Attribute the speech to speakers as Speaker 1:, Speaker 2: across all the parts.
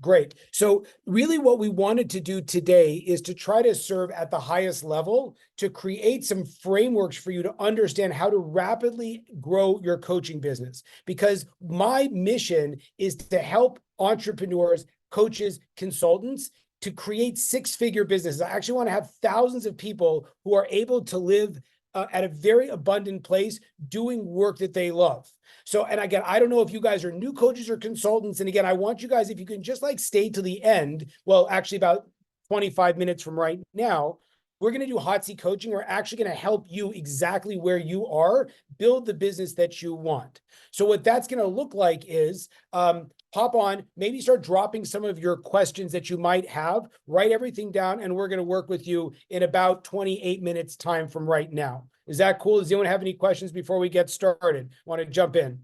Speaker 1: Great. So really what we wanted to do today is to try to serve at the highest level to create some frameworks for you to understand how to rapidly grow your coaching business. Because my mission is to help entrepreneurs, coaches, consultants to create six-figure businesses. I actually want to have thousands of people who are able to live at a very abundant place doing work that they love. So, and again, I don't know if you guys are new coaches or consultants. And again, I want you guys, if you can just like stay to the end, well, actually about 25 minutes from right now, we're going to do hot seat coaching. We're actually going to help you exactly where you are, build the business that you want. So what that's going to look like is hop on, maybe start dropping some of your questions that you might have, write everything down, and we're going to work with you in about 28 minutes time from right now. Is that cool? Does anyone have any questions before we get started? Want to jump in?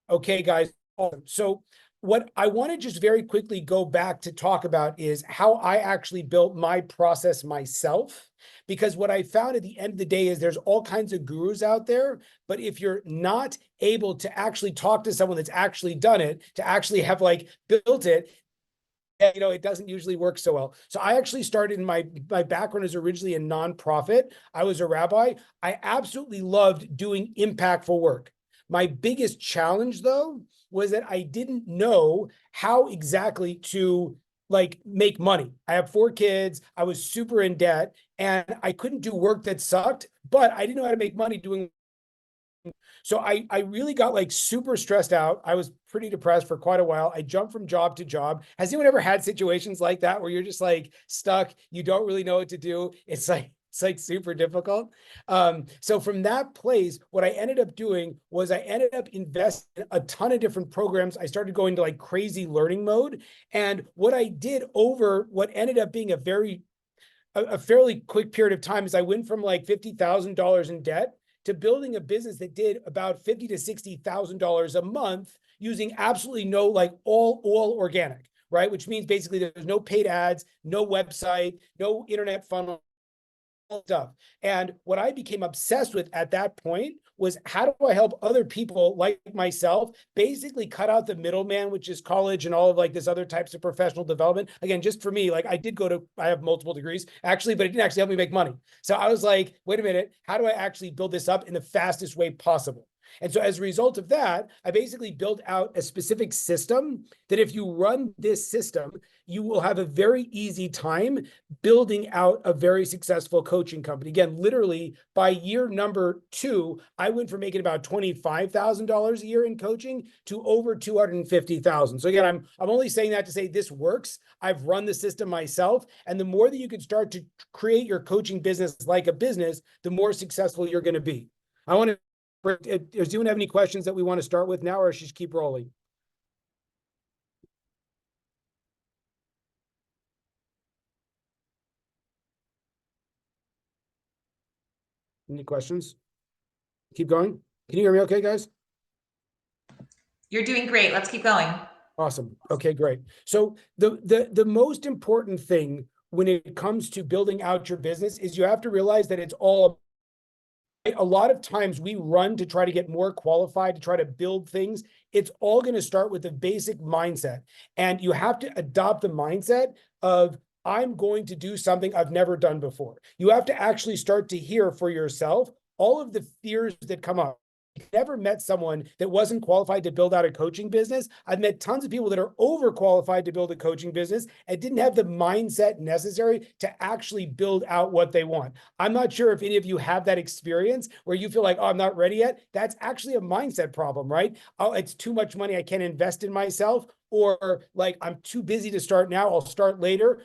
Speaker 1: Okay, guys. Awesome. So what I want to just very quickly go back to talk about is how I actually built my process myself. Because what I found at the end of the day is there's all kinds of gurus out there, but if you're not able to actually talk to someone that's actually done it, to actually have like built it, it doesn't usually work so well. So I actually started in my background is originally a nonprofit. I was a rabbi. I absolutely loved doing impactful work. My biggest challenge though, was that I didn't know how exactly to like make money. I have 4 kids. I was super in debt and I couldn't do work that sucked, but I didn't know how to make money doing. So I really got like super stressed out. I was pretty depressed for quite a while. I jumped from job to job. Has anyone ever had situations like that where you're just like stuck? You don't really know what to do. It's like super difficult. So from that place, what I ended up doing was I ended up investing in a ton of different programs. I started going to like crazy learning mode. And what I did over what ended up being a fairly quick period of time is I went from like $50,000 in debt to building a business that did about $50,000 to $60,000 a month using absolutely no like all organic, right? Which means basically there's no paid ads, no website, no internet funnel stuff. And what I became obsessed with at that point was how do I help other people like myself basically cut out the middleman, which is college and all of like this other types of professional development. Again, just for me, like I have multiple degrees actually, but it didn't actually help me make money. So I was like, wait a minute, how do I actually build this up in the fastest way possible? And so as a result of that, I basically built out a specific system that if you run this system, you will have a very easy time building out a very successful coaching company. Again, literally by year number 2, I went from making about $25,000 a year in coaching to over $250,000. So again, I'm only saying that to say this works. I've run the system myself. And the more that you can start to create your coaching business like a business, the more successful you're going to be. I want to does anyone have any questions that we want to start with now, or should just keep rolling? Any questions? Keep going. Can you hear me okay, guys?
Speaker 2: You're doing great. Let's keep going.
Speaker 1: Awesome. Okay, great. So the most important thing when it comes to building out your business is you have to realize that it's all a lot of times we run to try to get more qualified, to try to build things. It's all going to start with a basic mindset. And you have to adopt the mindset of, I'm going to do something I've never done before. You have to actually start to hear for yourself all of the fears that come up. I've never met someone that wasn't qualified to build out a coaching business. I've met tons of people that are overqualified to build a coaching business and didn't have the mindset necessary to actually build out what they want. I'm not sure if any of you have that experience where you feel like, oh, I'm not ready yet. That's actually a mindset problem, right? Oh, it's too much money. I can't invest in myself. Or like, I'm too busy to start now. I'll start later.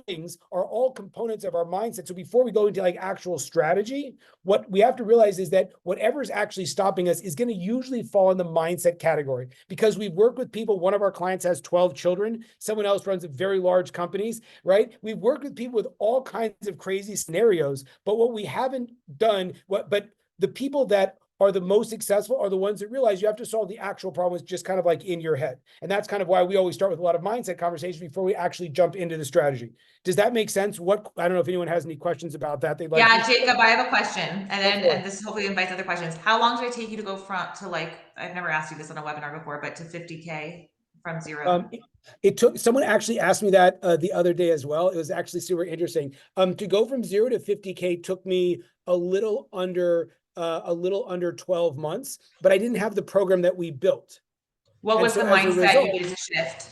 Speaker 1: Things are all components of our mindset. So before we go into like actual strategy, what we have to realize is that whatever's actually stopping us is going to usually fall in the mindset category, because we've worked with people. One of our clients has 12 children. Someone else runs very large companies, right? We've worked with people with all kinds of crazy scenarios, but what we haven't done, but the people that are the most successful are the ones that realize you have to solve the actual problems just kind of like in your head. And that's kind of why we always start with a lot of mindset conversations before we actually jump into the strategy. Does that make sense? I don't know if anyone has any questions about that. They'd like
Speaker 2: Yeah, Jacob, I have a question. And this hopefully invites other questions. How long did it take you to go from to like, I've never asked you this on a webinar before, but to 50K from zero?
Speaker 1: It took, someone actually asked me that the other day as well. It was actually super interesting. To go from 0 to 50K took me a little under 12 months, but I didn't have the program that we built.
Speaker 2: What
Speaker 1: And
Speaker 2: was
Speaker 1: so
Speaker 2: the
Speaker 1: as a
Speaker 2: mindset
Speaker 1: result,
Speaker 2: you needed to shift?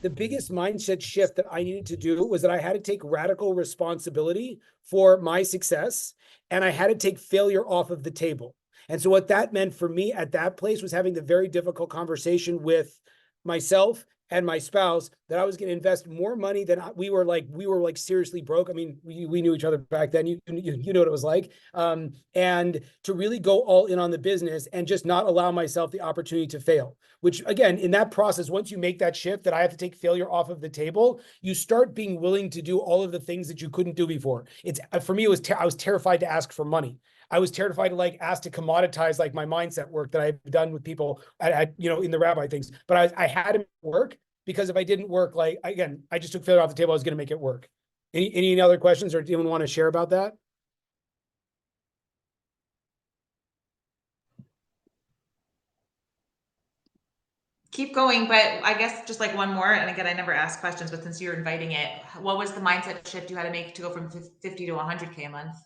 Speaker 1: the biggest mindset shift that I needed to do was that I had to take radical responsibility for my success, and I had to take failure off of the table. And so what that meant for me at that place was having the very difficult conversation with myself and my spouse that I was going to invest more money than we were like seriously broke. I mean, we knew each other back then. You know what it was like. And to really go all in on the business and just not allow myself the opportunity to fail, which again, in that process, once you make that shift that I have to take failure off of the table, you start being willing to do all of the things that you couldn't do before. It's, for me, it was, I was terrified to ask for money. I was terrified to like ask to commoditize like my mindset work that I've done with people at you know, in the rabbi things, but I had to work, because if I didn't work, like, again, I just took failure off the table. I was going to make it work. Any other questions, or do anyone want to share about that?
Speaker 2: Keep going, but I guess just like one more. And again, I never asked questions, but since you're inviting it, what was the mindset shift you had to make to go from 50 to 100K a month?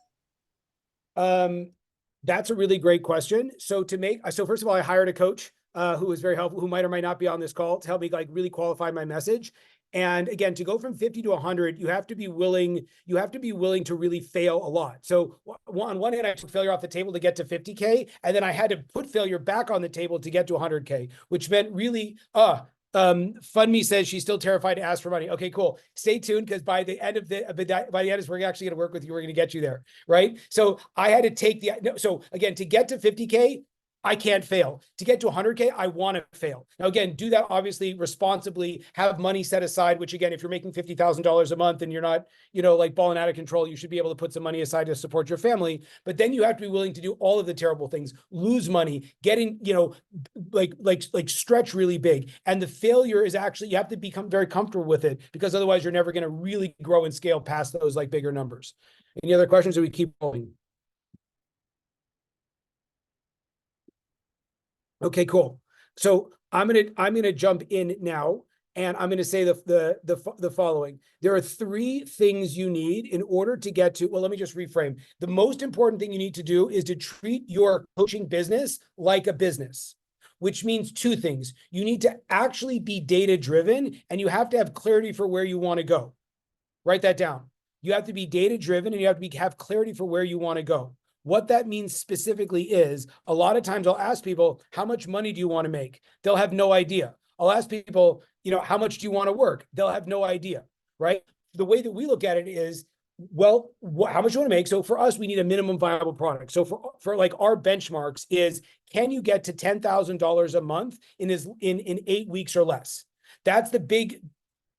Speaker 1: That's a really great question. So first of all, I hired a coach who was very helpful, who might or might not be on this call, to help me like really qualify my message. And again, to go from 50 to 100, you have to be willing to really fail a lot. So on one hand, I took failure off the table to get to 50K, and then I had to put failure back on the table to get to 100K, which meant really, FundMe says she's still terrified to ask for money. Okay, cool. Stay tuned, because by the end of this, we're actually going to work with you. We're going to get you there, right? So I had to take so again, to get to 50K, I can't fail. To get to 100K, I want to fail. Now, again, do that obviously responsibly, have money set aside, which again, if you're making $50,000 a month and you're not, you know, like balling out of control, you should be able to put some money aside to support your family. But then you have to be willing to do all of the terrible things, lose money, getting, you know, like stretch really big. And the failure is actually, you have to become very comfortable with it, because otherwise you're never going to really grow and scale past those like bigger numbers. Any other questions, or we keep going? Okay, cool. So I'm gonna jump in now, and I'm gonna say the following. There are 3 things you need in order to get to. Well, let me just reframe. The most important thing you need to do is to treat your coaching business like a business, which means 2 things. You need to actually be data driven, and you have to have clarity for where you want to go. Write that down. You have to be data driven, and you have to have clarity for where you want to go. What that means specifically is, a lot of times I'll ask people, how much money do you want to make? They'll have no idea. I'll ask people, you know, how much do you want to work? They'll have no idea, right? The way that we look at it is, well, how much do you want to make? So for us, we need a minimum viable product. So for like our benchmarks is, can you get to $10,000 a month in 8 weeks or less? That's the big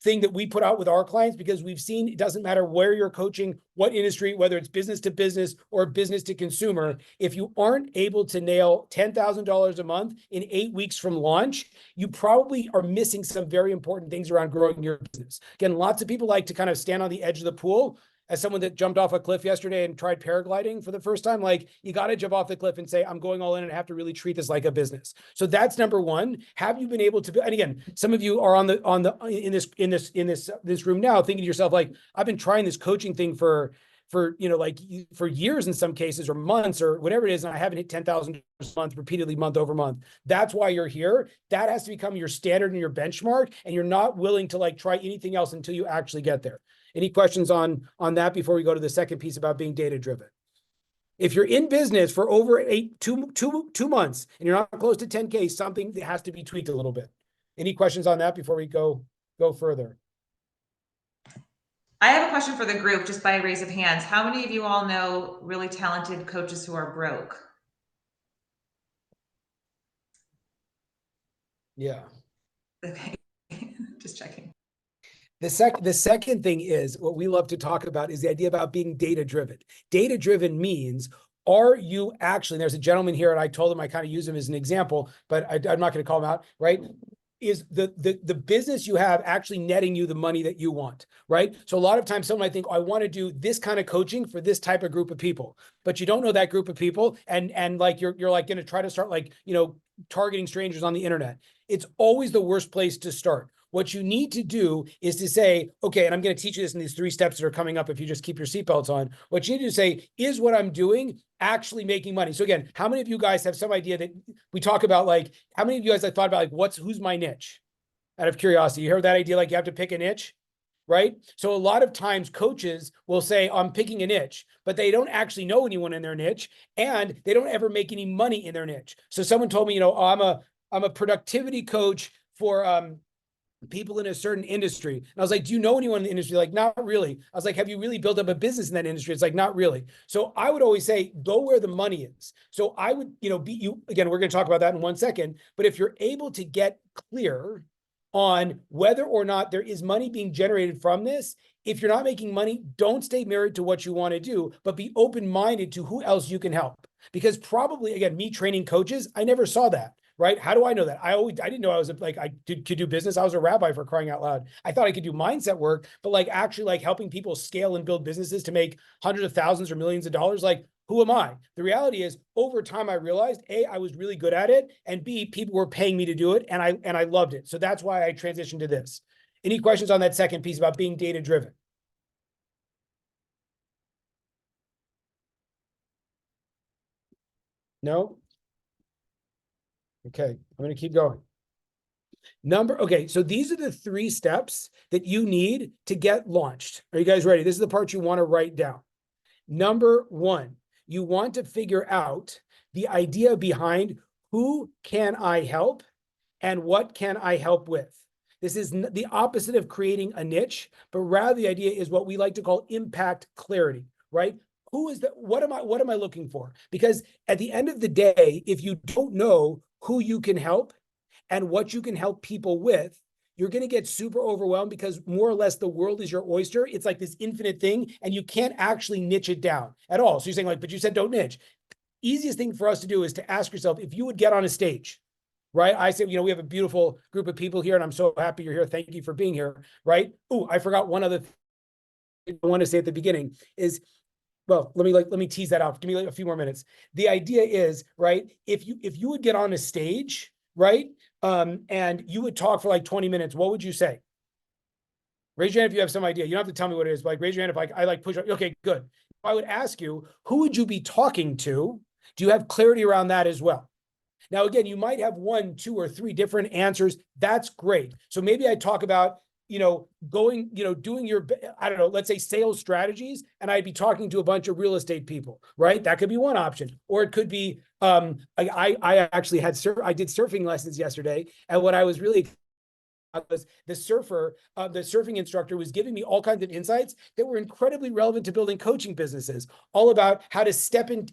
Speaker 1: thing that we put out with our clients, because we've seen it doesn't matter where you're coaching, what industry, whether it's business to business or business to consumer, if you aren't able to nail $10,000 a month in 8 weeks from launch, you probably are missing some very important things around growing your business. Again, lots of people like to kind of stand on the edge of the pool. As someone that jumped off a cliff yesterday and tried paragliding for the first time, like, you got to jump off the cliff and say, I'm going all in, and have to really treat this like a business. So that's number one. Have you been able to, and again, some of you are in this room now thinking to yourself, like, I've been trying this coaching thing for years in some cases, or months, or whatever it is, and I haven't hit $10,000 a month repeatedly, month over month. That's why you're here. That has to become your standard and your benchmark, and you're not willing to like try anything else until you actually get there. Any questions on that before we go to the second piece about being data driven? If you're in business for over 2 months and you're not close to 10K, something that has to be tweaked a little bit. Any questions on that before we go further?
Speaker 2: I have a question for the group, just by raise of hands. How many of you all know really talented coaches who are broke?
Speaker 1: Yeah.
Speaker 2: Okay, just checking.
Speaker 1: The second thing is, what we love to talk about is the idea about being data driven. Data driven means, are you actually, and there's a gentleman here, and I told him I kind of use him as an example, but I'm not going to call him out, right? Is the business you have actually netting you the money that you want, right? So a lot of times someone might think, oh, I want to do this kind of coaching for this type of group of people, but you don't know that group of people, and like you're like going to try to start like, you know, targeting strangers on the internet. it's always the worst place to start. What you need to do is to say, okay, and I'm going to teach you this in these 3 steps that are coming up if you just keep your seatbelts on. What you need to say is what I'm doing actually making money. So again, how many of you guys have some idea that we talk about, like, how many of you guys have thought about like, who's my niche? Out of curiosity, you heard that idea, like you have to pick a niche, right? So a lot of times coaches will say, I'm picking a niche, but they don't actually know anyone in their niche, and they don't ever make any money in their niche. So someone told me, oh, I'm a productivity coach for people in a certain industry. And I was like, do you know anyone in the industry? Like, not really. I was like, have you really built up a business in that industry? It's like, not really. So I would always say, go where the money is. So I would, again, we're going to talk about that in 1 second, but if you're able to get clear on whether or not there is money being generated from this, if you're not making money, don't stay married to what you want to do, but be open-minded to who else you can help. Because probably, again, me training coaches, I never saw that. Right? How do I know that? I didn't know I was like, could do business. I was a rabbi, for crying out loud. I thought I could do mindset work, but like actually like helping people scale and build businesses to make hundreds of thousands or millions of dollars. Like, who am I? The reality is, over time, I realized A, I was really good at it, and B, people were paying me to do it, and I loved it. So that's why I transitioned to this. Any questions on that second piece about being data driven? No? Okay, I'm going to keep going. Okay, so these are the 3 steps that you need to get launched. Are you guys ready? This is the part you want to write down. Number 1, you want to figure out the idea behind who can I help and what can I help with. This is the opposite of creating a niche, but rather the idea is what we like to call impact clarity, right? What am I looking for? Because at the end of the day, if you don't know who you can help and what you can help people with, you're going to get super overwhelmed, because more or less the world is your oyster. It's like this infinite thing, and you can't actually niche it down at all. So you're saying like, but you said don't niche. Easiest thing for us to do is to ask yourself, if you would get on a stage, right? I say, we have a beautiful group of people here, and I'm so happy you're here. Thank you for being here, right? Oh, I forgot one other thing I want to say at the beginning is, well, let me tease that out. Give me like a few more minutes. The idea is, right, if you would get on a stage, right, and you would talk for like 20 minutes, what would you say? Raise your hand if you have some idea. You don't have to tell me what it is, but like raise your hand if I like push up. Okay, good. If I would ask you, who would you be talking to? Do you have clarity around that as well? Now, again, you might have 1, 2, or 3 different answers. That's great. So maybe I talk about, doing your, I don't know, let's say sales strategies, and I'd be talking to a bunch of real estate people, right? That could be one option. Or it could be, I actually I did surfing lessons yesterday, and what I was really was the surfing instructor was giving me all kinds of insights that were incredibly relevant to building coaching businesses, all about how to step in,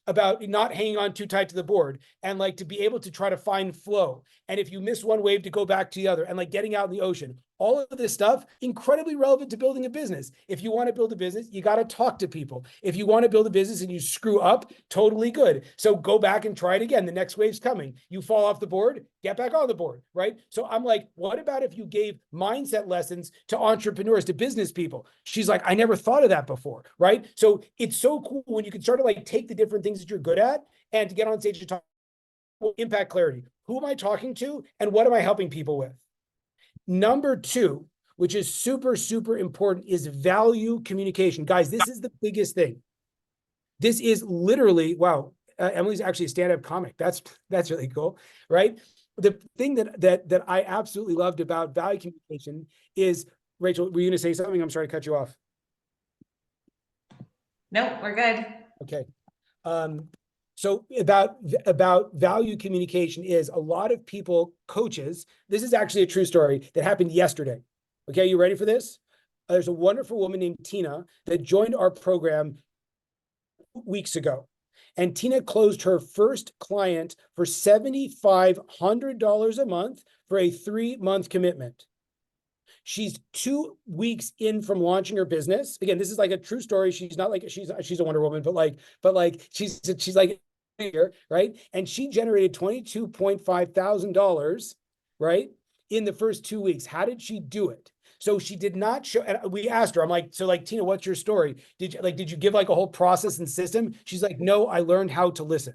Speaker 1: about not hanging on too tight to the board, and like to be able to try to find flow. And if you miss one wave, to go back to the other, and like getting out in the ocean. All of this stuff, incredibly relevant to building a business. If you want to build a business, you got to talk to people. If you want to build a business and you screw up, totally good. So go back and try it again. The next wave's coming. You fall off the board, get back on the board, right? So I'm like, what about if you gave mindset lessons to entrepreneurs, to business people? She's like, I never thought of that before, right? So it's so cool when you can sort of like take the different things that you're good at and to get on stage to talk. Impact clarity. Who am I talking to, and what am I helping people with? Number 2, which is super, super important, is value communication. Guys, this is the biggest thing. This is literally, wow, Emily's actually a stand-up comic. That's really cool, right? The thing that I absolutely loved about value communication is, Rachel, were you going to say something? I'm sorry to cut you off.
Speaker 2: No, we're good.
Speaker 1: Okay. So about value communication is, a lot of people, coaches, this is actually a true story that happened yesterday. Okay, you ready for this? There's a wonderful woman named Tina that joined our program weeks ago. And Tina closed her first client for $7,500 a month for a 3-month commitment. She's 2 weeks in from launching her business. Again, this is like a true story. She's not like, she's a Wonder Woman, but she's like here, right? And she generated $22.5 thousand, right, in the first 2 weeks. How did she do it? So she did not show, and we asked her, I'm like, so like, Tina, what's your story? Did you give like a whole process and system? She's like, no, I learned how to listen.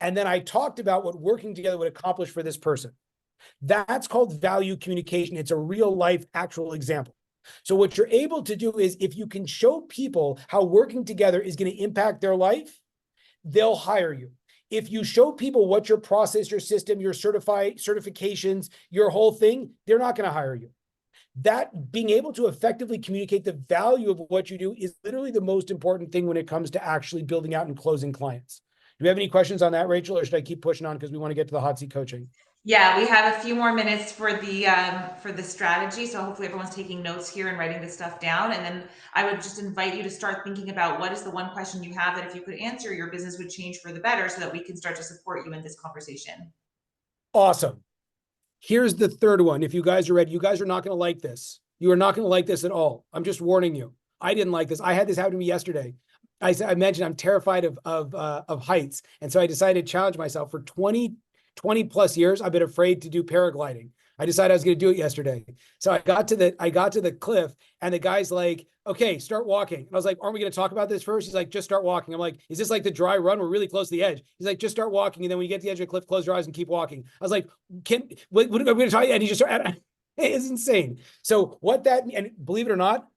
Speaker 1: And then I talked about what working together would accomplish for this person. That's called value communication. It's a real life, actual example. So what you're able to do is if you can show people how working together is going to impact their life, they'll hire you. If you show people what your process, your system, your certifications, your whole thing, they're not going to hire you. That being able to effectively communicate the value of what you do is literally the most important thing when it comes to actually building out and closing clients. Do you have any questions on that, Rachel, or should I keep pushing on because we want to get to the hot seat coaching?
Speaker 2: Yeah, we have a few more minutes for the strategy. So hopefully everyone's taking notes here and writing this stuff down. And then I would just invite you to start thinking about what is the one question you have that if you could answer, your business would change for the better so that we can start to support you in this conversation.
Speaker 1: Awesome. Here's the third one. If you guys are ready, you guys are not going to like this. You are not going to like this at all. I'm just warning you. I didn't like this. I had this happen to me yesterday. I mentioned I'm terrified of heights. And so I decided to challenge myself for 20 plus years. I've been afraid to do paragliding. I decided I was going to do it yesterday. So I got to the cliff and the guy's like, okay, start walking. And I was like, aren't we going to talk about this first? He's like, just start walking. I'm like, is this like the dry run? We're really close to the edge. He's like, just start walking. And then when you get to the edge of the cliff, close your eyes and keep walking. I was like, what are we going to talk? And he just started, it's insane. So what that, and believe it or not,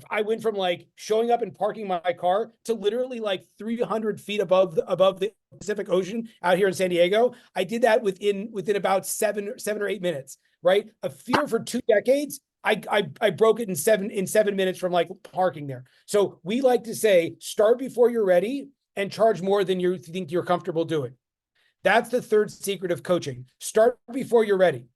Speaker 1: I went from like showing up and parking my car to literally like 300 feet above the Pacific Ocean out here in San Diego. I did that within about seven or 8 minutes, right? A fear for 2 decades. I broke it in seven minutes from like parking there. So we like to say, start before you're ready and charge more than you think you're comfortable doing. That's the third secret of coaching. Start before you're ready.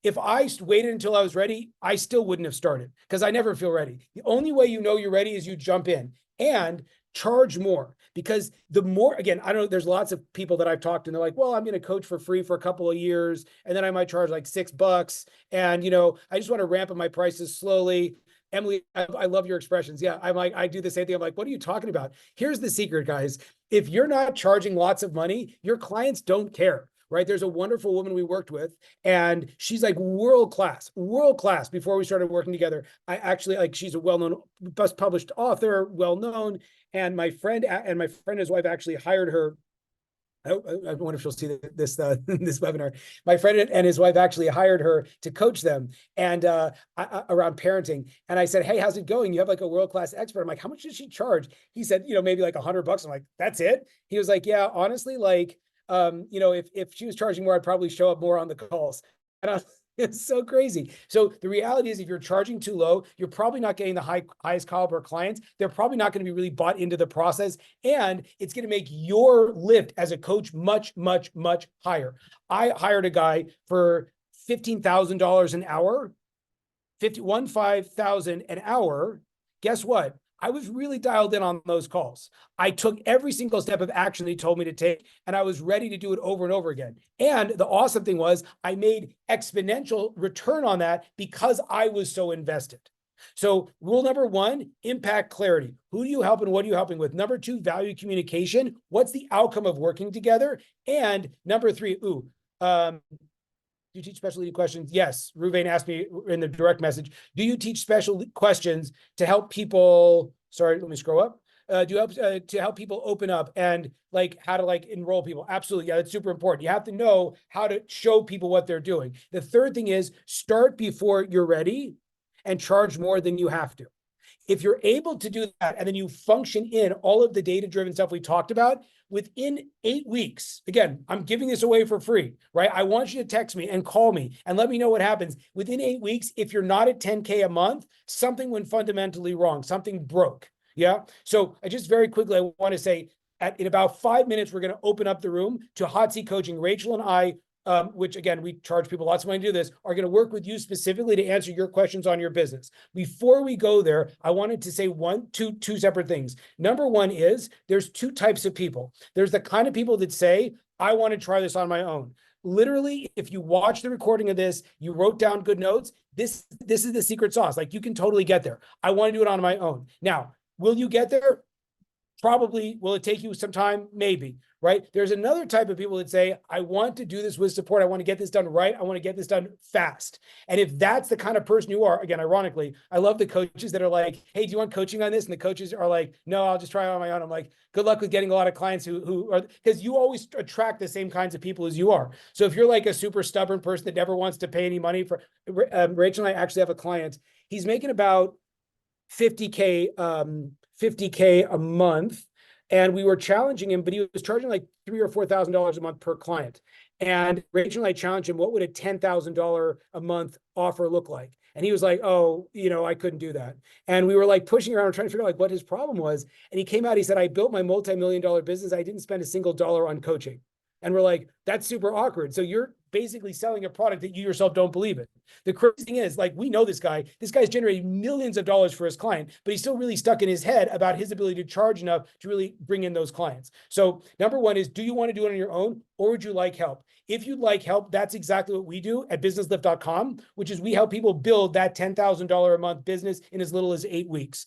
Speaker 1: If I waited until I was ready, I still wouldn't have started because I never feel ready. The only way you know you're ready is you jump in and charge more, because the more, again, I don't know, there's lots of people that I've talked to and they're like, well, I'm going to coach for free for a couple of years and then I might charge like $6. And, I just want to ramp up my prices slowly. Emily, I love your expressions. Yeah, I'm like, I do the same thing. I'm like, what are you talking about? Here's the secret, guys. If you're not charging lots of money, your clients don't care. Right. There's a wonderful woman we worked with and she's like world class before we started working together. I actually she's a well-known, best published author, well-known. And my friend and his wife actually hired her. I wonder if she'll see this this webinar. My friend and his wife actually hired her to coach them and around parenting. And I said, hey, how's it going? You have like a world-class expert. I'm like, how much does she charge? He said, maybe like $100. I'm like, that's it? He was like, yeah, honestly, like, if she was charging more, I'd probably show up more on the calls. And it's so crazy. So the reality is if you're charging too low, you're probably not getting the highest caliber clients. They're probably not going to be really bought into the process. And it's going to make your lift as a coach much, much, much higher. I hired a guy for $15,000 an hour, $15,000 an hour. Guess what? I was really dialed in on those calls. I took every single step of action that he told me to take, and I was ready to do it over and over again. And the awesome thing was I made exponential return on that because I was so invested. So rule number 1, impact clarity. Who do you help and what are you helping with? Number 2, value communication. What's the outcome of working together? And number 3, do you teach special lead questions? Yes. Ruvain asked me in the direct message, do you teach special questions to help people? Sorry, let me scroll up. Do you help to help people open up and like how to like enroll people? Absolutely. Yeah, that's super important. You have to know how to show people what they're doing. The third thing is start before you're ready and charge more than you have to. If you're able to do that and then you function in all of the data-driven stuff we talked about, within 8 weeks, again, I'm giving this away for free, right? I want you to text me and call me and let me know what happens. Within 8 weeks, if you're not at 10K a month, something went fundamentally wrong, something broke, yeah? So I just very quickly, I want to say, in about 5 minutes, we're going to open up the room to Hot Seat Coaching. Rachel and I, which again, we charge people lots of money to do this, are going to work with you specifically to answer your questions on your business. Before we go there, I wanted to say two separate things. Number 1 is there's 2 types of people. There's the kind of people that say, I want to try this on my own. Literally, if you watch the recording of this, you wrote down good notes, this is the secret sauce. Like you can totally get there. I want to do it on my own. Now, will you get there? Probably. Will it take you some time? Maybe, right? There's another type of people that say, I want to do this with support. I want to get this done right. I want to get this done fast. And if that's the kind of person you are, again, ironically, I love the coaches that are like, hey, do you want coaching on this? And the coaches are like, no, I'll just try it on my own. I'm like, good luck with getting a lot of clients who are, because you always attract the same kinds of people as you are. So if you're like a super stubborn person that never wants to pay any money for, Rachel and I actually have a client. He's making about 50K, 50K a month. And we were challenging him, but he was charging like $3,000 or $4,000 a month per client. And Rachel and I challenged him, what would a $10,000 a month offer look like? And he was like, oh, I couldn't do that. And we were like pushing around trying to figure out like what his problem was. And he came out, he said, I built my multi-million-dollar business. I didn't spend a single dollar on coaching. And we're like, that's super awkward. So you're basically selling a product that you yourself don't believe in. The crazy thing is, like, we know this guy. This guy's generating millions of dollars for his client, but he's still really stuck in his head about his ability to charge enough to really bring in those clients. So number one is, do you want to do it on your own, or would you like help? If you'd like help, that's exactly what we do at businesslift.com, which is we help people build that $10,000 a month business in as little as 8 weeks.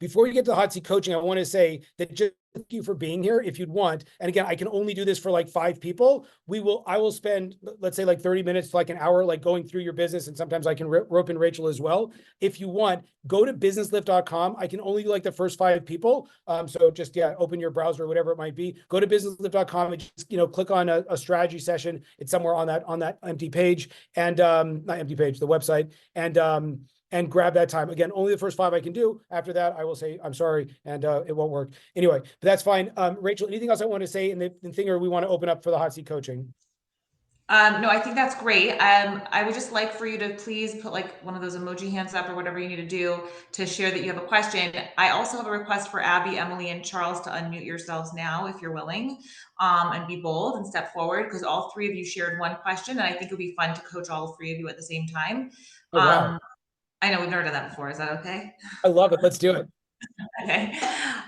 Speaker 1: Before you get to the hot seat coaching, I want to say that just thank you for being here if you'd want. And again, I can only do this for like 5 people. I will spend, let's say like 30 minutes to like an hour, like going through your business. And sometimes I can rope in Rachel as well. If you want, go to businesslift.com. I can only do like the first 5 people. So just, open your browser or whatever it might be. Go to businesslift.com and just, click on a strategy session. It's somewhere on that empty page and, not empty page, the website. And grab that time. Again, only the first 5 I can do. After that, I will say, I'm sorry, and it won't work. Anyway, but that's fine. Rachel, anything else I want to say in the thing, or we want to open up for the hot seat coaching?
Speaker 2: No, I think that's great. I would just like for you to please put like one of those emoji hands up or whatever you need to do to share that you have a question. I also have a request for Abby, Emily, and Charles to unmute yourselves now, if you're willing, and be bold and step forward, because all 3 of you shared one question, and I think it would be fun to coach all 3 of you at the same time.
Speaker 1: Oh, wow.
Speaker 2: I know we've never done that before. Is that okay?
Speaker 1: I love it. Let's do it.
Speaker 2: Okay.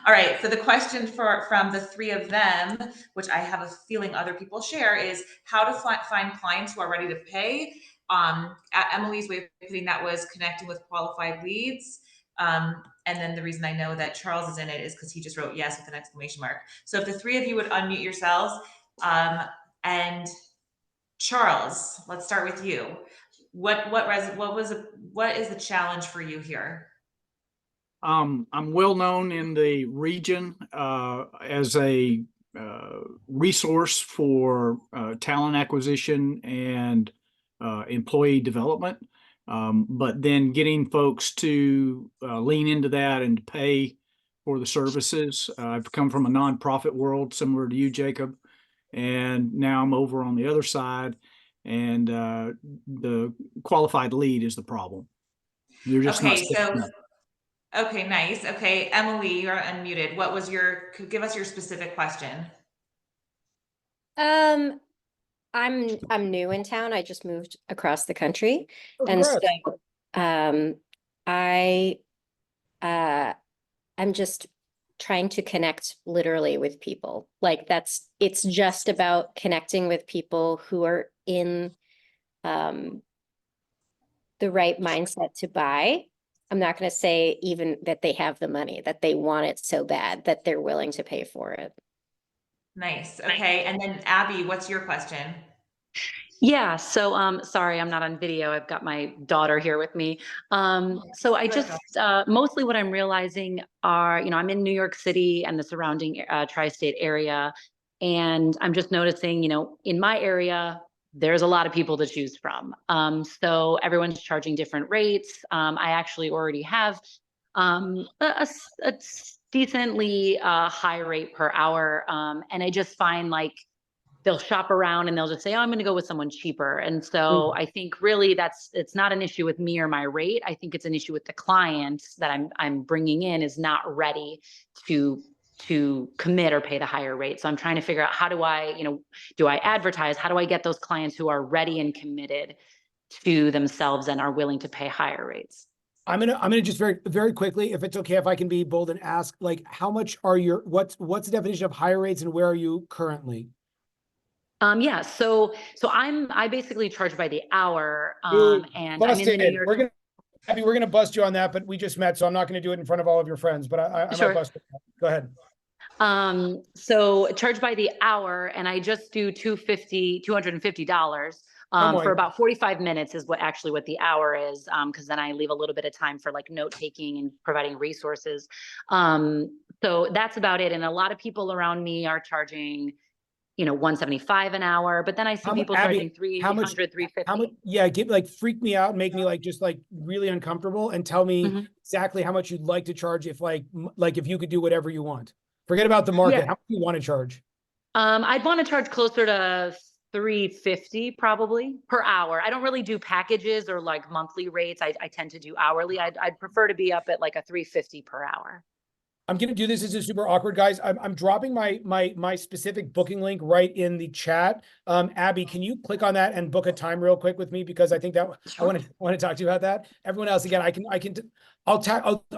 Speaker 2: All right. So the question from the 3 of them, which I have a feeling other people share, is how to find clients who are ready to pay. Emily's way of putting that was connecting with qualified leads. And then the reason I know that Charles is in it is because he just wrote yes with an exclamation mark. So if the 3 of you would unmute yourselves, and Charles, let's start with you. What is the challenge for you here?
Speaker 3: I'm well known in the region as a resource for talent acquisition and employee development. But then getting folks to lean into that and to pay for the services. I've come from a nonprofit world similar to you, Jacob, and now I'm over on the other side, and the qualified lead is the problem. They're just not.
Speaker 2: Okay, nice. Okay, Emily, you're unmuted. Give us your specific question.
Speaker 4: I'm new in town. I just moved across the country. And so I'm just trying to connect literally with people. Like it's just about connecting with people who are in the right mindset to buy. I'm not going to say even that they have the money, that they want it so bad that they're willing to pay for it.
Speaker 2: Nice. Okay. And then Abby, what's your question?
Speaker 5: Yeah. So, sorry, I'm not on video. I've got my daughter here with me. So I just, mostly what I'm realizing are, I'm in New York City and the surrounding tri-state area. And I'm just noticing, in my area, there's a lot of people to choose from. So everyone's charging different rates. I actually already have a decently high rate per hour. And I just find like they'll shop around and they'll just say, oh, I'm going to go with someone cheaper. And so I think really it's not an issue with me or my rate. I think it's an issue with the client that I'm bringing in is not ready to commit or pay the higher rate. So I'm trying to figure out how do I advertise? How do I get those clients who are ready and committed to themselves and are willing to pay higher rates?
Speaker 1: I'm gonna just very, very quickly, if it's okay, if I can be bold and ask, like, how much are what's the definition of higher rates and where are you currently?
Speaker 5: Yeah, so I basically charge by the hour, and I'm in the New York.
Speaker 1: Abby, we're gonna bust you on that, but we just met, so I'm not gonna do it in front of all of your friends, but I might
Speaker 5: Sure.
Speaker 1: bust you. Go ahead.
Speaker 5: So charge by the hour, and I just do $250
Speaker 1: Oh
Speaker 5: for
Speaker 1: my.
Speaker 5: about 45 minutes is what the hour is. Cause then I leave a little bit of time for like note taking and providing resources. So that's about it. And a lot of people around me are charging, $175 an hour, but then I see people
Speaker 1: Abby,
Speaker 5: charging 300, 350.
Speaker 1: how much, yeah, freak me out and make me like, just like really uncomfortable and tell me
Speaker 5: Mhm.
Speaker 1: exactly how much you'd like to charge if like if you could do whatever you want. Forget about the market.
Speaker 5: Yeah.
Speaker 1: How much do you want to charge?
Speaker 5: I'd want to charge closer to 350 probably per hour. I don't really do packages or like monthly rates. I tend to do hourly. I'd prefer to be up at like a 350 per hour.
Speaker 1: I'm gonna do this. This is super awkward, guys. I'm dropping my specific booking link right in the chat. Abby, can you click on that and book a time real quick with me, because I think that I want to talk to you about that. Everyone else, again, I'll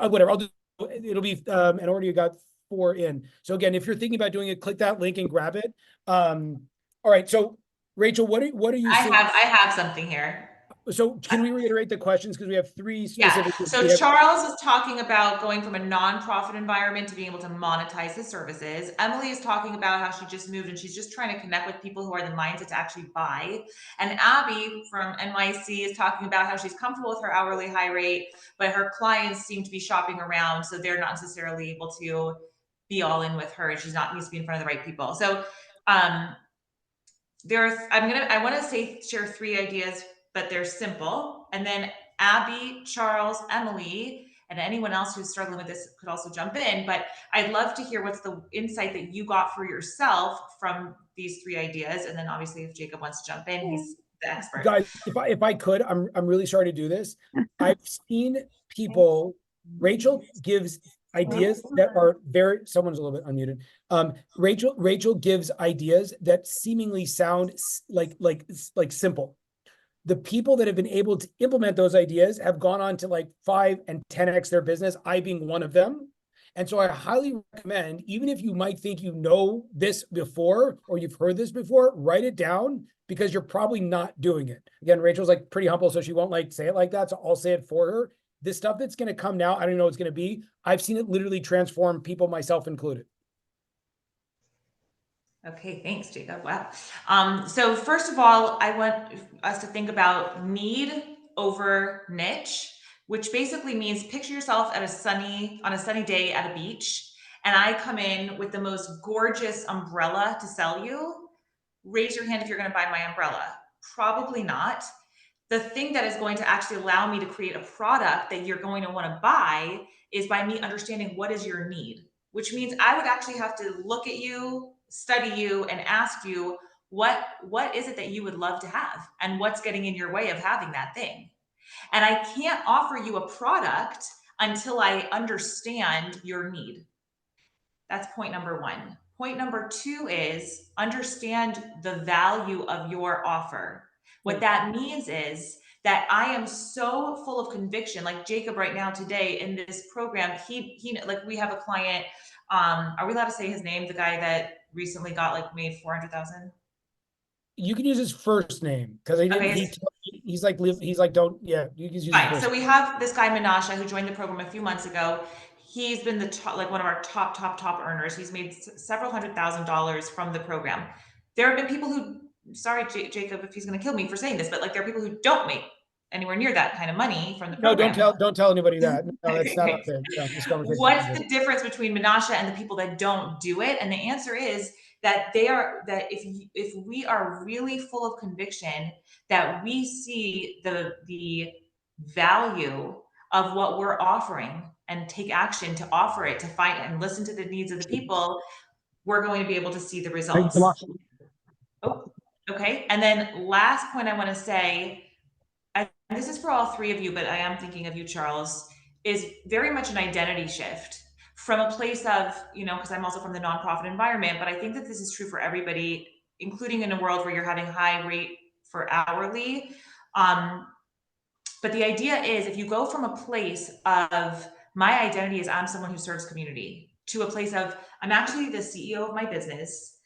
Speaker 1: whatever. I'll do. It'll be and already you got 4 in. So again, if you're thinking about doing it, click that link and grab it. All right. So Rachel, what are you?
Speaker 2: I have something here.
Speaker 1: So can we reiterate the questions, because we have 3
Speaker 2: Yeah.
Speaker 1: specific.
Speaker 2: So Charles was talking about going from a nonprofit environment to being able to monetize his services. Emily is talking about how she just moved and she's just trying to connect with people who are in the mindset to actually buy. And Abby from NYC is talking about how she's comfortable with her hourly high rate, but her clients seem to be shopping around, so they're not necessarily able to be all in with her, and she's not needs to be in front of the right people. So I want to share 3 ideas, but they're simple. And then Abby, Charles, Emily, and anyone else who's struggling with this could also jump in. But I'd love to hear what's the insight that you got for yourself from these 3 ideas. And then obviously if Jacob wants to jump in, he's the expert.
Speaker 1: Guys, if I could, I'm really sorry to do this. I've seen people, Rachel gives ideas that are someone's a little bit unmuted. Rachel gives ideas that seemingly sound like simple. The people that have been able to implement those ideas have gone on to like 5 and 10x their business, I being one of them. And so I highly recommend, even if you might think you know this before or you've heard this before, write it down, because you're probably not doing it. Again, Rachel's like pretty humble, so she won't like say it like that. So I'll say it for her. This stuff that's going to come now, I don't know what it's going to be. I've seen it literally transform people, myself included.
Speaker 2: Okay, thanks, Jacob. Wow. So first of all, I want us to think about need over niche, which basically means picture yourself on a sunny day at a beach, and I come in with the most gorgeous umbrella to sell you. Raise your hand if you're going to buy my umbrella. Probably not. The thing that is going to actually allow me to create a product that you're going to want to buy is by me understanding what is your need, which means I would actually have to look at you, study you, and ask you what is it that you would love to have and what's getting in your way of having that thing. And I can't offer you a product until I understand your need. That's point number 1. Point number 2 is understand the value of your offer. What that means is that I am so full of conviction, like Jacob right now today in this program, he like we have a client, are we allowed to say his name? The guy that recently got like made 400,000?
Speaker 1: You can use his first name, because he's like, don't, yeah, you can use his
Speaker 2: Fine.
Speaker 1: first
Speaker 2: So we have this guy Menashe who joined the program a few months ago. He's been the top, like one of our top earners. He's made several $100,000 from the program. There have been people who, sorry, Jacob, if he's going to kill me for saying this, but like there are people who don't make anywhere near that kind of money from the program.
Speaker 1: No, don't tell anybody that. No, that's not up there. No, this conversation.
Speaker 2: What's the difference between Menashe and the people that don't do it? And the answer is that if we are really full of conviction, that we see the value of what we're offering and take action to offer it, to find and listen to the needs of the people, we're going to be able to see the results. Oh, okay. And then last point I want to say, and this is for all 3 of you, but I am thinking of you, Charles, is very much an identity shift from a place of, because I'm also from the nonprofit environment, but I think that this is true for everybody, including in a world where you're having high rate for hourly. But the idea is if you go from a place of my identity is I'm someone who serves community to a place of I'm actually the CEO of my business.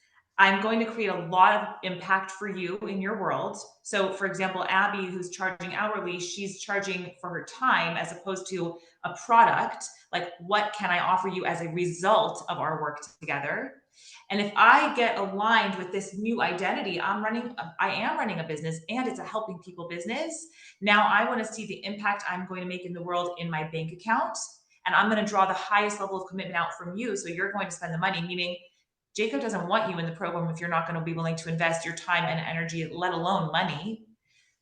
Speaker 2: I'm going to create a lot of impact for you in your world. So for example, Abby, who's charging hourly, she's charging for her time as opposed to a product. Like, what can I offer you as a result of our work together? And if I get aligned with this new identity, I am running a business and it's a helping people business. Now I want to see the impact I'm going to make in the world in my bank account. And I'm going to draw the highest level of commitment out from you. So you're going to spend the money, meaning Jacob doesn't want you in the program if you're not going to be willing to invest your time and energy, let alone money,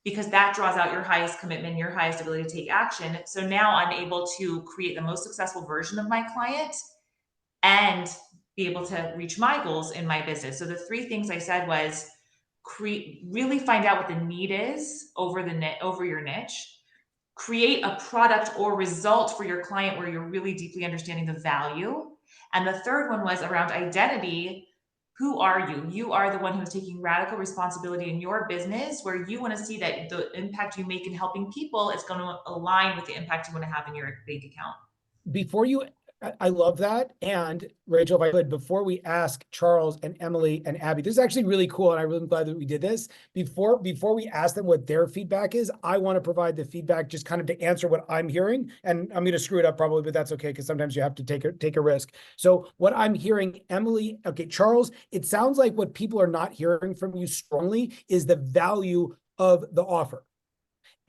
Speaker 2: because that draws out your highest commitment, your highest ability to take action. So now I'm able to create the most successful version of my client and be able to reach my goals in my business. So the three things I said was really find out what the need is over your niche, create a product or result for your client where you're really deeply understanding the value. And the third one was around identity. Who are you? You are the one who's taking radical responsibility in your business, where you want to see that the impact you make in helping people is going to align with the impact you want to have in your bank account.
Speaker 1: Before you, I love that. And Rachel, if I could, before we ask Charles and Emily and Abby, this is actually really cool. And I'm really glad that we did this. Before we ask them what their feedback is, I want to provide the feedback just kind of to answer what I'm hearing. And I'm going to screw it up probably, but that's okay, because sometimes you have to take a risk. So what I'm hearing, Emily, okay, Charles, it sounds like what people are not hearing from you strongly is the value of the offer.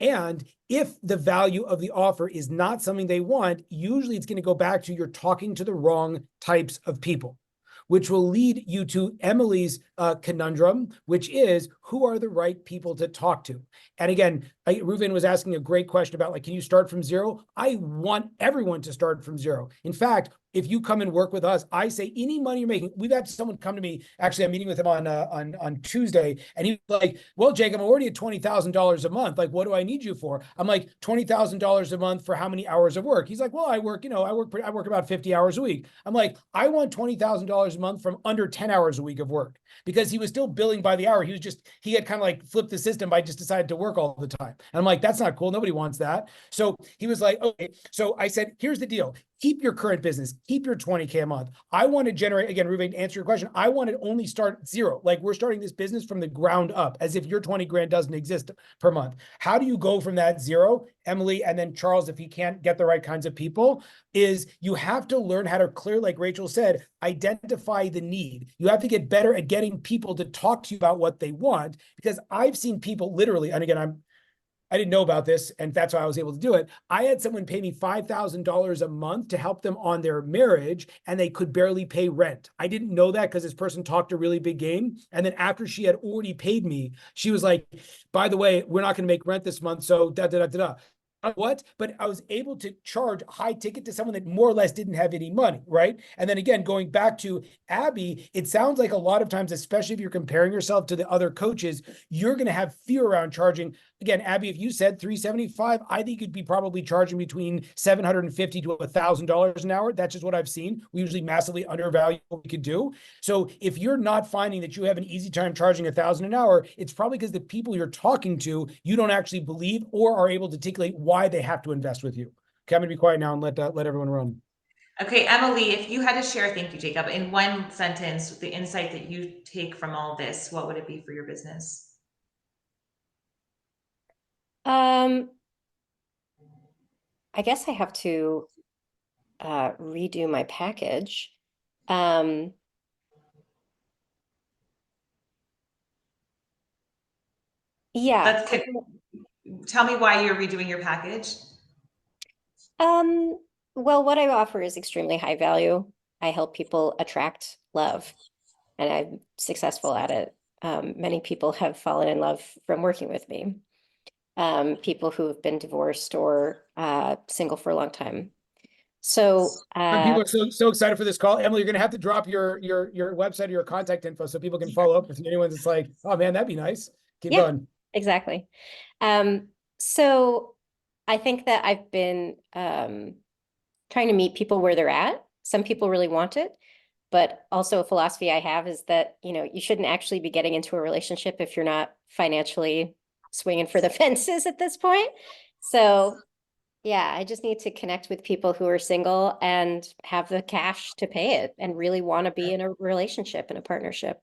Speaker 1: And if the value of the offer is not something they want, usually it's going to go back to you're talking to the wrong types of people, which will lead you to Emily's conundrum, which is who are the right people to talk to? And again, Reuven was asking a great question about, like, can you start from zero? I want everyone to start from zero. In fact, if you come and work with us, I say any money you're making. We've had someone come to me. Actually, I'm meeting with him on Tuesday, and he's like, "Well, Jake, I'm already at $20,000 a month. Like, what do I need you for?" I'm like, $20,000 a month for how many hours of work? He's like, "Well, I work about 50 hours a week." I'm like, "I want $20,000 a month from under 10 hours a week of work," because he was still billing by the hour. He had kind of like flipped the system by just decided to work all the time. And I'm like, that's not cool. Nobody wants that. So he was like, okay. So I said, here's the deal. Keep your current business, keep your 20K a month. I want to generate, again, Reuven, to answer your question, I want to only start zero. Like, we're starting this business from the ground up, as if your 20 grand doesn't exist per month. How do you go from that zero, Emily, and then Charles, if he can't get the right kinds of people, is you have to learn how to clear, like Rachel said, identify the need. You have to get better at getting people to talk to you about what they want, because I've seen people literally, and again, I didn't know about this, and that's why I was able to do it. I had someone pay me $5,000 a month to help them on their marriage, and they could barely pay rent. I didn't know that because this person talked a really big game. And then after she had already paid me, she was like, by the way, we're not going to make rent this month, so da-da-da-da-da. What? But I was able to charge high ticket to someone that more or less didn't have any money, right? And then again, going back to Abby, it sounds like a lot of times, especially if you're comparing yourself to the other coaches, you're going to have fear around charging. Again, Abby, if you said $375, I think you'd be probably charging between $750 to $1,000 an hour. That's just what I've seen. We usually massively undervalue what we could do. So if you're not finding that you have an easy time charging $1,000 an hour, it's probably because the people you're talking to, you don't actually believe or are able to articulate why they have to invest with you. Okay, I'm going to be quiet now and let everyone run.
Speaker 2: Okay, Emily, if you had to share, thank you, Jacob, in one sentence, the insight that you take from all this, what would it be for your business?
Speaker 4: I guess I have to redo my package. Yeah.
Speaker 2: That's good. Tell me why you're redoing your package.
Speaker 4: Well, what I offer is extremely high value. I help people attract love, and I'm successful at it. Many people have fallen in love from working with me. People who have been divorced or single for a long time. So
Speaker 1: people are so excited for this call. Emily, you're going to have to drop your website or your contact info so people can follow up with you. Anyone that's like, oh man, that'd be nice. Keep going.
Speaker 4: Exactly. So I think that I've been trying to meet people where they're at. Some people really want it, but also a philosophy I have is that, you shouldn't actually be getting into a relationship if you're not financially swinging for the fences at this point. So yeah, I just need to connect with people who are single and have the cash to pay it and really want to be in a relationship and a partnership.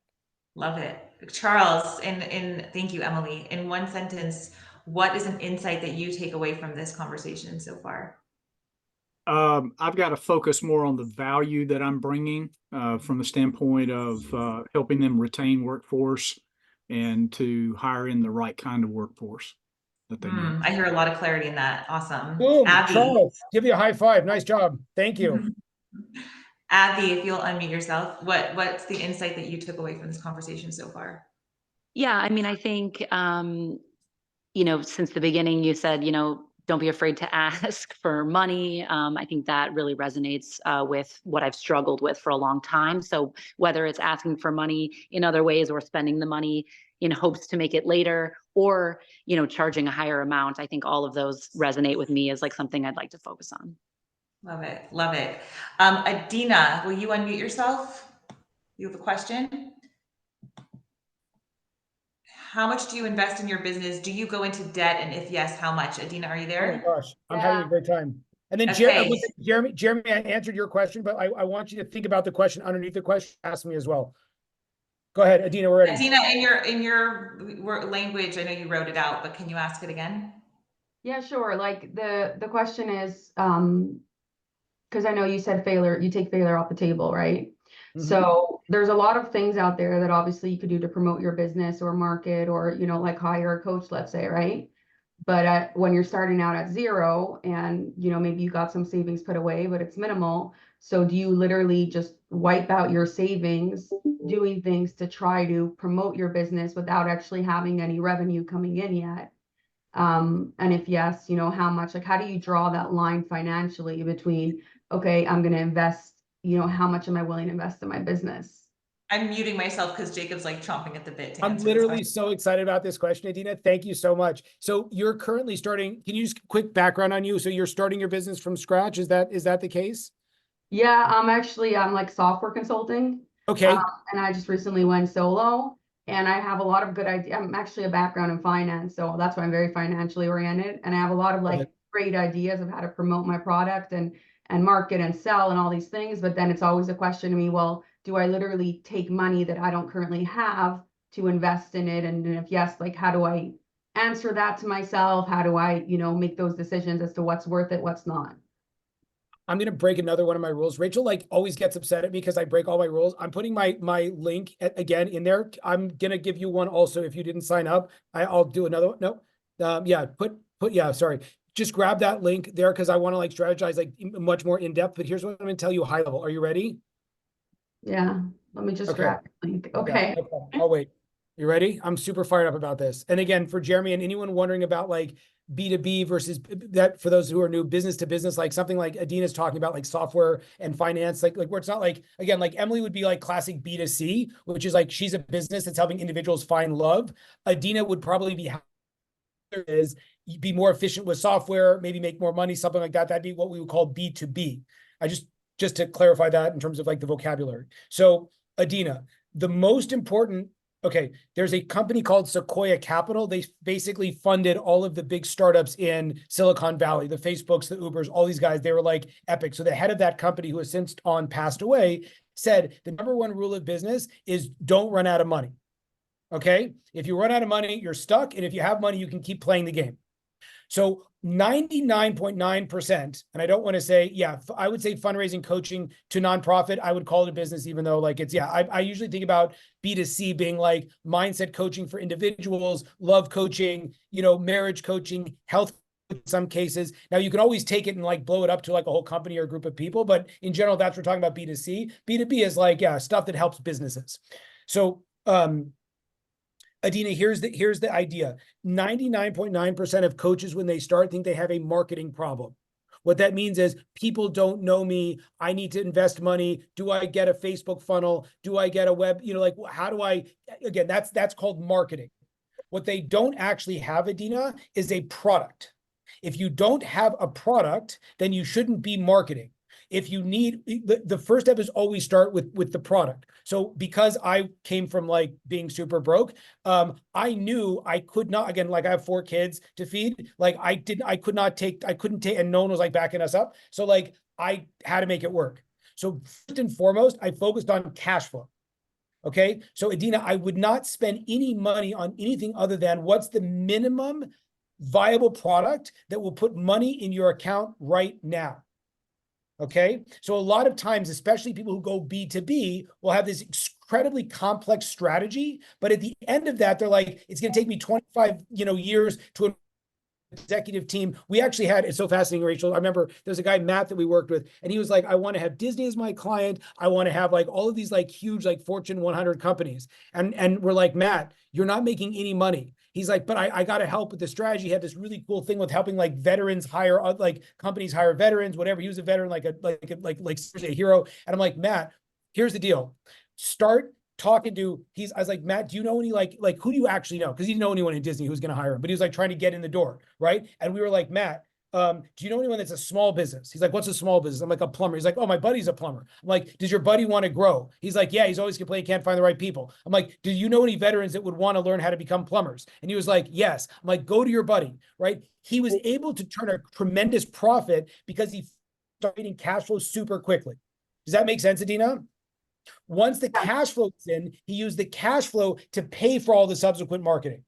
Speaker 2: Love it. Charles, and thank you, Emily. In one sentence, what is an insight that you take away from this conversation so far?
Speaker 3: I've got to focus more on the value that I'm bringing from the standpoint of helping them retain workforce and to hire in the right kind of workforce that they need.
Speaker 2: I hear a lot of clarity in that. Awesome.
Speaker 1: Boom,
Speaker 2: Abby.
Speaker 1: Charles, give you a high five. Nice job. Thank you.
Speaker 2: Abby, if you'll unmute yourself, what's the insight that you took away from this conversation so far?
Speaker 5: Yeah, I mean, I think, since the beginning, you said, don't be afraid to ask for money. I think that really resonates with what I've struggled with for a long time. So whether it's asking for money in other ways or spending the money in hopes to make it later, or, charging a higher amount, I think all of those resonate with me as like something I'd like to focus on.
Speaker 2: Love it. Love it. Adina, will you unmute yourself? You have a question? How much do you invest in your business? Do you go into debt? And if yes, how much? Adina, are you
Speaker 1: Oh my
Speaker 2: there?
Speaker 1: gosh, I'm having a great time. And then
Speaker 2: Okay.
Speaker 1: Jeremy, I answered your question, but I want you to think about the question underneath the question. Ask me as well. Go ahead, Adina, we're ready.
Speaker 2: Adina, in your language, I know you wrote it out, but can you ask it again?
Speaker 6: Yeah, sure. Like the question is, because I know you said failure, you take failure off the table, right?
Speaker 1: Mhm.
Speaker 6: So there's a lot of things out there that obviously you could do to promote your business or market or, like hire a coach, let's say, right? But when you're starting out at zero and, maybe you got some savings put away, but it's minimal. So do you literally just wipe out your savings doing things to try to promote your business without actually having any revenue coming in yet? And if yes, how much, like, how do you draw that line financially between, okay, I'm going to invest, how much am I willing to invest in my business?
Speaker 2: I'm muting myself because Jacob's like chomping at the bit to
Speaker 1: I'm
Speaker 2: answer this
Speaker 1: literally
Speaker 2: question.
Speaker 1: so excited about this question, Adina. Thank you so much. So you're currently starting, can you just quick background on you? So you're starting your business from scratch. Is that the case?
Speaker 6: Yeah, I'm like software consulting.
Speaker 1: Okay.
Speaker 6: And I just recently went solo and I have a lot of good ideas. I'm actually a background in finance, so that's why I'm very financially oriented. And I have a lot of like great ideas of how to promote my product and market and sell and all these things. But then it's always a question to me, well, do I literally take money that I don't currently have to invest in it? And if yes, like how do I answer that to myself? How do I, make those decisions as to what's worth it, what's not?
Speaker 1: I'm going to break another one of my rules. Rachel like always gets upset at me because I break all my rules. I'm putting my link again in there. I'm going to give you one also. If you didn't sign up, I'll do another one. No. Yeah, yeah, sorry. Just grab that link there because I want to like strategize like much more in depth, but here's what I'm going to tell you high level. Are you ready?
Speaker 6: Yeah. Let me just
Speaker 1: Okay.
Speaker 6: grab the link. Okay.
Speaker 1: Yeah, okay. I'll wait. You ready? I'm super fired up about this. And again, for Jeremy and anyone wondering about like B2B versus that, for those who are new, business to business, like something like Adina's talking about, like software and finance, like where it's not like, again, like Emily would be like classic B2C, which is like she's a business that's helping individuals find love. Adina would probably be more efficient with software, maybe make more money, something like that. That'd be what we would call B2B. I just to clarify that in terms of like the vocabulary. So Adina, the most important, okay, there's a company called Sequoia Capital. They basically funded all of the big startups in Silicon Valley, the Facebooks, the Ubers, all these guys, they were like epic. So the head of that company, who has since passed away, said the number one rule of business is don't run out of money. Okay. If you run out of money, you're stuck. And if you have money, you can keep playing the game. So 99.9%, and I don't want to say, yeah, I would say fundraising coaching to nonprofit, I would call it a business, even though like it's, yeah, I usually think about B2C being like mindset coaching for individuals, love coaching, marriage coaching, health in some cases. Now you can always take it and like blow it up to like a whole company or a group of people, but in general, that's what we're talking about B2C. B2B is like, yeah, stuff that helps businesses. So, Adina, here's the idea. 99.9% of coaches, when they start, think they have a marketing problem. What that means is people don't know me. I need to invest money. Do I get a Facebook funnel? Do I get a web? Like how do I, again, that's called marketing. What they don't actually have, Adina, is a product. If you don't have a product, then you shouldn't be marketing. If you need, the first step is always start with the product. So because I came from like being super broke, I knew I could not, again, like I have 4 kids to feed. Like I couldn't take, and no one was like backing us up. So like I had to make it work. So first and foremost, I focused on cash flow. Okay. So Adina, I would not spend any money on anything other than what's the minimum viable product that will put money in your account right now. Okay. So a lot of times, especially people who go B2B will have this incredibly complex strategy, but at the end of that, they're like, it's going to take me 25, years to executive team. We actually had, it's so fascinating, Rachel. I remember there's a guy, Matt, that we worked with, and he was like, I want to have Disney as my client. I want to have like all of these like huge, like Fortune 100 companies. And we're like, Matt, you're not making any money. He's like, but I got to help with the strategy. He had this really cool thing with helping like veterans hire, like companies hire veterans, whatever. He was a veteran, like a hero. And I'm like, Matt, here's the deal. Start talking to, I was like, Matt, do you know any, like, who do you actually know? Because he didn't know anyone in Disney who was going to hire him, but he was like trying to get in the door. Right. And we were like, Matt, do you know anyone that's a small business? He's like, what's a small business? I'm like, a plumber. He's like, oh, my buddy's a plumber. I'm like, does your buddy want to grow? He's like, yeah, he's always complaining, can't find the right people. I'm like, do you know any veterans that would want to learn how to become plumbers? And he was like, yes. I'm like, go to your buddy, right? He was able to turn a tremendous profit because he started getting cash flow super quickly. Does that make sense, Adina? Once the cash flow was in, he used the cash flow to pay for all the subsequent marketing.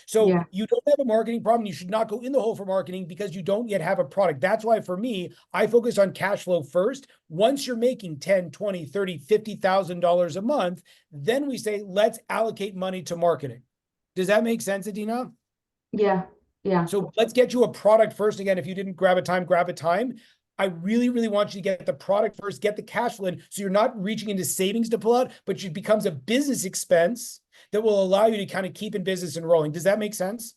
Speaker 1: So you don't have a marketing problem. You should not go in the hole for marketing because you don't yet have a product. That's why for me, I focus on cash flow first. Once you're making 10, 20, 30, $50,000 a month, then we say, let's allocate money to marketing. Does that make sense, Adina?
Speaker 6: Yeah. Yeah.
Speaker 1: So let's get you a product first. Again, if you didn't grab a time, grab a time. I really, really want you to get the product first, get the cash flow in, so you're not reaching into savings to pull out, but it becomes a business expense that will allow you to kind of keep in business and rolling. Does that make sense?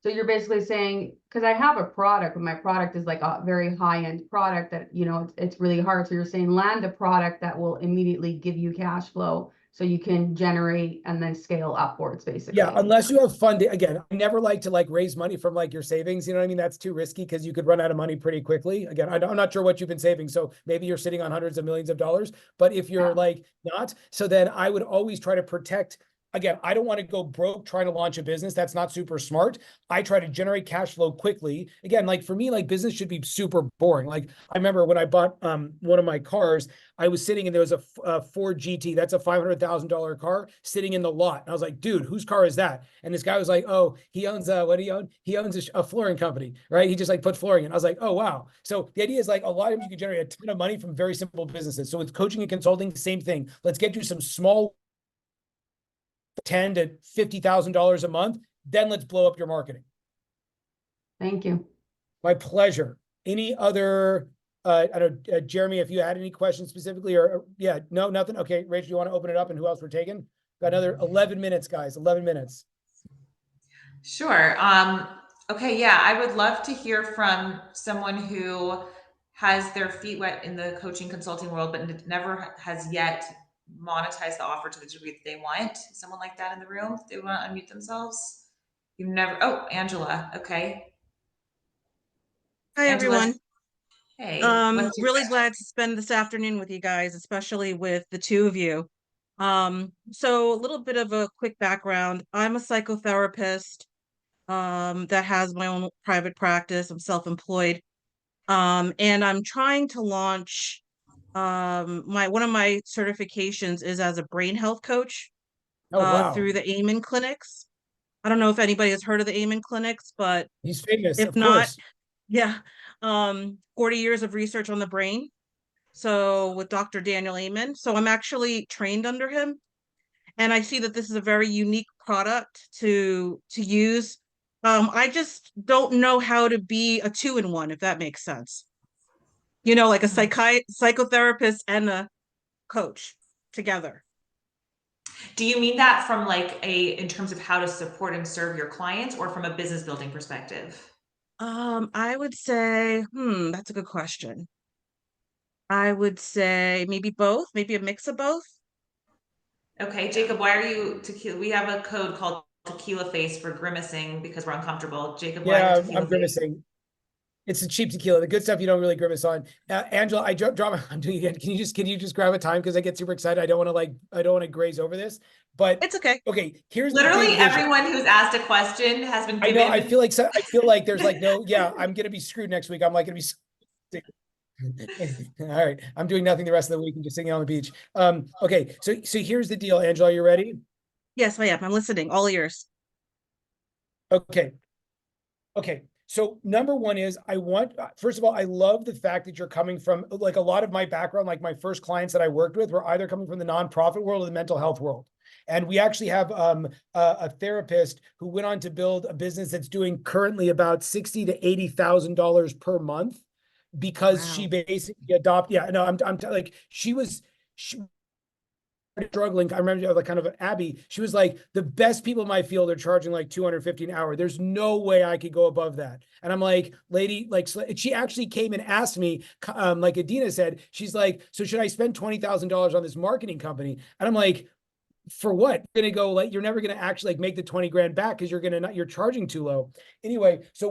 Speaker 6: So you're basically saying, because I have a product, but my product is like a very high-end product that, it's really hard. So you're saying land a product that will immediately give you cash flow so you can generate and then scale upwards, basically.
Speaker 1: Yeah, unless you have funding. Again, I never like to raise money from your savings. You know what I mean? That's too risky because you could run out of money pretty quickly. Again, I'm not sure what you've been saving. So maybe you're sitting on hundreds of millions of dollars. But if you're not, so then I would always try to protect. Again, I don't want to go broke trying to launch a business. That's not super smart. I try to generate cash flow quickly. Again, for me, business should be super boring. I remember when I bought one of my cars, I was sitting and there was a Ford GT. That's a $500,000 car sitting in the lot. And I was like, dude, whose car is that? And this guy was like, oh, he owns what do he own? He owns a flooring company, right? He just put flooring in. I was like, oh, wow. So the idea is a lot of times you can generate a ton of money from very simple businesses. So with coaching and consulting, same thing. Let's get you some small $10,000 to $50,000 a month, then let's blow up your marketing.
Speaker 6: Thank you.
Speaker 1: My pleasure. Any other, I don't know, Jeremy, if you had any questions specifically no, nothing. Okay, Rachel, you want to open it up and who else we're taking? Got another 11 minutes, guys, 11 minutes.
Speaker 2: Sure. Okay. Yeah. I would love to hear from someone who has their feet wet in the coaching consulting world, but never has yet monetize the offer to the degree that they want. Someone like that in the room, if they want to unmute themselves. Oh, Angela. Okay.
Speaker 7: Hi, everyone.
Speaker 2: Hey.
Speaker 7: Really glad to spend this afternoon with you guys, especially with the two of you. So a little bit of a quick background. I'm a psychotherapist that has my own private practice. I'm self-employed. And I'm trying to launch one of my certifications is as a brain health coach through the Amen clinics. I don't know if anybody has heard of the Amen clinics, but
Speaker 1: he's famous.
Speaker 7: If not, yeah. 40 years of research on the brain. So with Dr. Daniel Amen. So I'm actually trained under him. And I see that this is a very unique product to use. I just don't know how to be a 2-in-1, if that makes sense. Like a psychotherapist and a coach together.
Speaker 2: Do you mean that from in terms of how to support and serve your clients, or from a business building perspective?
Speaker 7: I would say, that's a good question. I would say maybe both, maybe a mix of both.
Speaker 2: Okay, Jacob, why are you tequila? We have a code called tequila face for grimacing because we're uncomfortable. Jacob, why are you tequila
Speaker 1: I'm grimacing. It's a cheap tequila. The good stuff you don't really grimace on. Angela, I'm doing it again. Can you just grab a time because I get super excited. I don't want to graze over this, but
Speaker 7: it's okay.
Speaker 1: Okay, here's
Speaker 2: literally everyone who's asked a question has been given.
Speaker 1: I know. I feel like there's no. Yeah, I'm gonna be screwed next week. I'm gonna be. All right, I'm doing nothing the rest of the week and just sitting on the beach. Okay, so here's the deal, Angela, you ready?
Speaker 7: Yes, I am. I'm listening. All ears.
Speaker 1: Okay. Okay, so number one is first of all, I love the fact that you're coming from, like, a lot of my background, like my first clients that I worked with were either coming from the nonprofit world or the mental health world. And we actually have a therapist who went on to build a business that's doing currently about $60,000 to $80,000 per month because she
Speaker 7: Wow.
Speaker 1: basically she was struggling. I remember, like, kind of Abby, she was like, the best people in my field are charging like $250 an hour. There's no way I could go above that. And I'm like, lady, like, she actually came and asked me, like Adina said, she's like, so should I spend $20,000 on this marketing company? And I'm like, for what? You're gonna go, like, you're never gonna actually, like, make the 20 grand back because you're charging too low. Anyway, so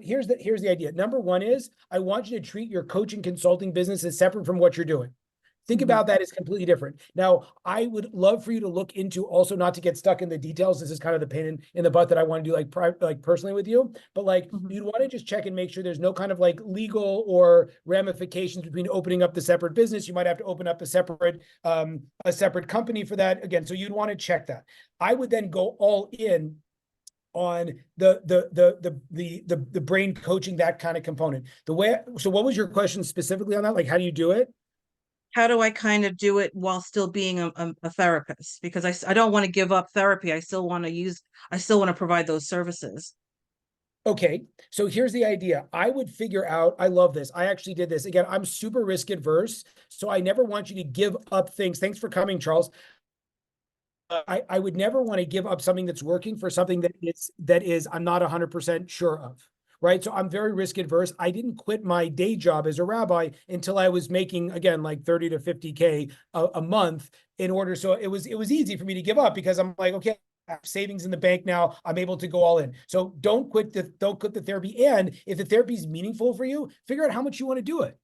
Speaker 1: here's the idea. Number one is, I want you to treat your coaching consulting business as separate from what you're doing. Think about that as completely different. Now, I would love for you to look into, also not to get stuck in the details. This is kind of the pain in the butt that I want to do, like personally with you, but like, you'd want to just check and make sure there's no kind of like legal or ramifications between opening up the separate business. You might have to open up a separate company for that again. So you'd want to check that. I would then go all in on the brain coaching, that kind of component. So what was your question specifically on that? Like, how do you do it?
Speaker 7: How do I kind of do it while still being a therapist? Because I don't want to give up therapy. I still want to provide those services.
Speaker 1: Okay, so here's the idea. I would figure out, I love this. I actually did this. Again, I'm super risk adverse, so I never want you to give up things. Thanks for coming, Charles. I would never want to give up something that's working for something that is I'm not 100% sure of. Right. So I'm very risk adverse. I didn't quit my day job as a rabbi until I was making, again, like 30 to 50K a month so it was easy for me to give up because I'm like, okay, I have savings in the bank now. I'm able to go all in. So don't quit the therapy. And if the therapy is meaningful for you, figure out how much you want to do it.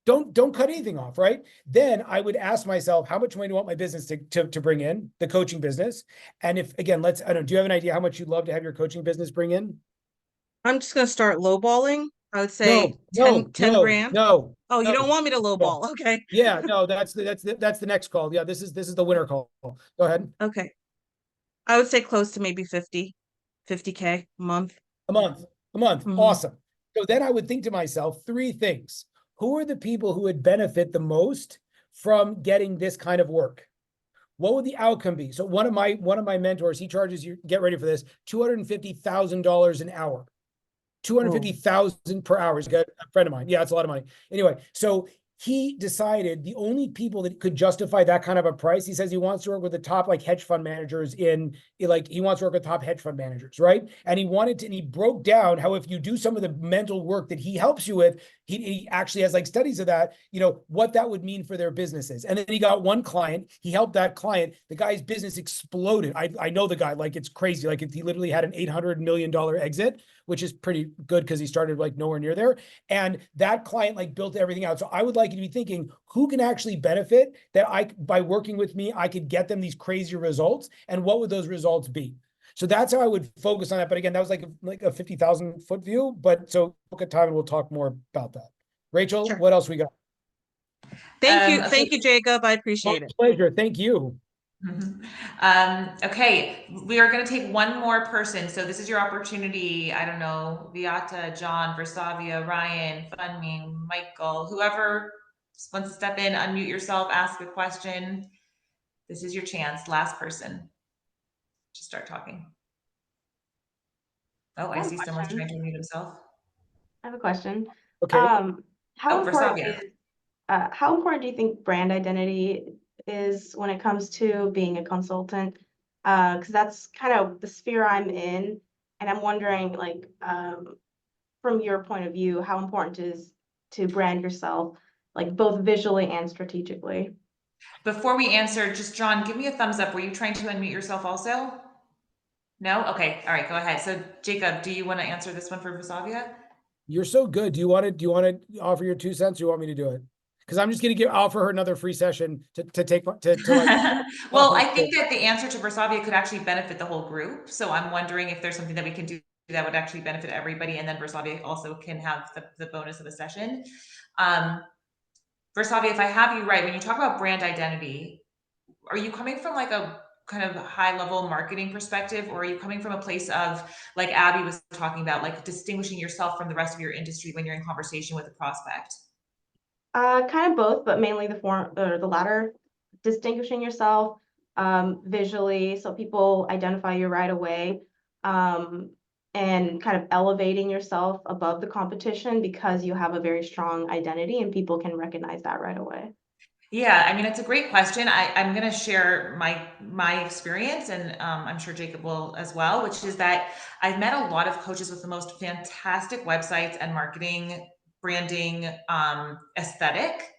Speaker 1: Don't cut anything off, right? Then I would ask myself, how much money do I want my business to bring in, the coaching business? And if, again, do you have an idea how much you'd love to have your coaching business bring in?
Speaker 7: I'm just going to start lowballing. I would say 10 grand.
Speaker 1: No.
Speaker 7: Oh, you don't want me to lowball. Okay.
Speaker 1: Yeah, no, that's the next call. Yeah, this is the winner call. Go ahead.
Speaker 7: Okay. I would say close to maybe 50K a month.
Speaker 1: A month.
Speaker 7: Mhm.
Speaker 1: Awesome. So then I would think to myself, three things. Who are the people who would benefit the most from getting this kind of work? What would the outcome be? So one of my mentors, he charges you, get ready for this, $250,000 an hour. 250,000 per hour. He's got a friend of mine. Yeah, it's a lot of money. Anyway, so he decided the only people that could justify that kind of a price, he says he wants to work with the top, like, hedge fund managers he wants to work with top hedge fund managers, right? And he broke down how if you do some of the mental work that he helps you with, he actually has like studies of that, what that would mean for their businesses. And then he got one client, he helped that client, the guy's business exploded. I know the guy, like, it's crazy. Like, he literally had an $800 million exit, which is pretty good because he started like nowhere near there. And that client like built everything out. So I would like you to be thinking, who can actually benefit by working with me, I could get them these crazy results, and what would those results be? So that's how I would focus on that. But again, that was like a 50,000 foot view. But so book a time and we'll talk more about that. Rachel,
Speaker 7: Sure.
Speaker 1: what else we got?
Speaker 7: Thank you, Jacob. I appreciate it.
Speaker 1: Pleasure. Thank you.
Speaker 2: Okay, we are going to take one more person. So this is your opportunity. I don't know, Viata, John, Versavia, Ryan, Funming, Michael, whoever wants to step in, unmute yourself, ask a question. This is your chance. Last person. Just start talking. Oh, I see someone's trying to unmute himself.
Speaker 8: I have a question.
Speaker 1: Okay.
Speaker 8: How important
Speaker 2: Versavia.
Speaker 8: how important do you think brand identity is when it comes to being a consultant? Because that's kind of the sphere I'm in, and I'm wondering, like, from your point of view, how important it is to brand yourself, like both visually and strategically.
Speaker 2: Before we answer, just John, give me a thumbs up. Were you trying to unmute yourself also? No? Okay. All right, go ahead. So Jacob, do you want to answer this one for Versavia?
Speaker 1: You're so good. Do you want to offer your 2 cents, or you want me to do it? Because I'm just going to offer her another free session to take like.
Speaker 2: Well, I think that the answer to Versavia could actually benefit the whole group. So I'm wondering if there's something that we can do that would actually benefit everybody. And then Versavia also can have the bonus of a session. Versavia, if I have you right, when you talk about brand identity, are you coming from like a kind of high level marketing perspective, or are you coming from a place of, like Abby was talking about, like distinguishing yourself from the rest of your industry when you're in conversation with a prospect?
Speaker 8: Kind of both, but mainly the latter, distinguishing yourself visually so people identify you right away, and kind of elevating yourself above the competition because you have a very strong identity and people can recognize that right away.
Speaker 2: Yeah, I mean, it's a great question. I'm going to share my experience, and I'm sure Jacob will as well, which is that I've met a lot of coaches with the most fantastic websites and marketing, branding, aesthetic,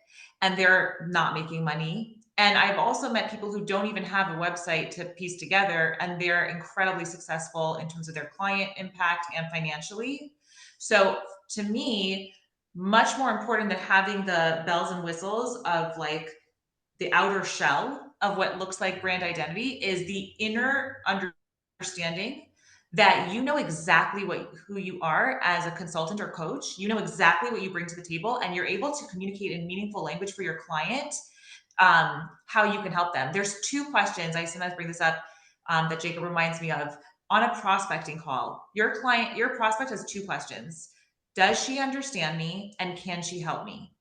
Speaker 2: and they're not making money. And I've also met people who don't even have a website to piece together, and they're incredibly successful in terms of their client impact and financially. So to me, much more important than having the bells and whistles of like the outer shell of what looks like brand identity is the inner understanding that you know exactly who you are as a consultant or coach. You know exactly what you bring to the table, and you're able to communicate in meaningful language for your client, how you can help them. There's two questions I sometimes bring this up, that Jacob reminds me of on a prospecting call. Your prospect has two questions. Does she understand me, and can she help me?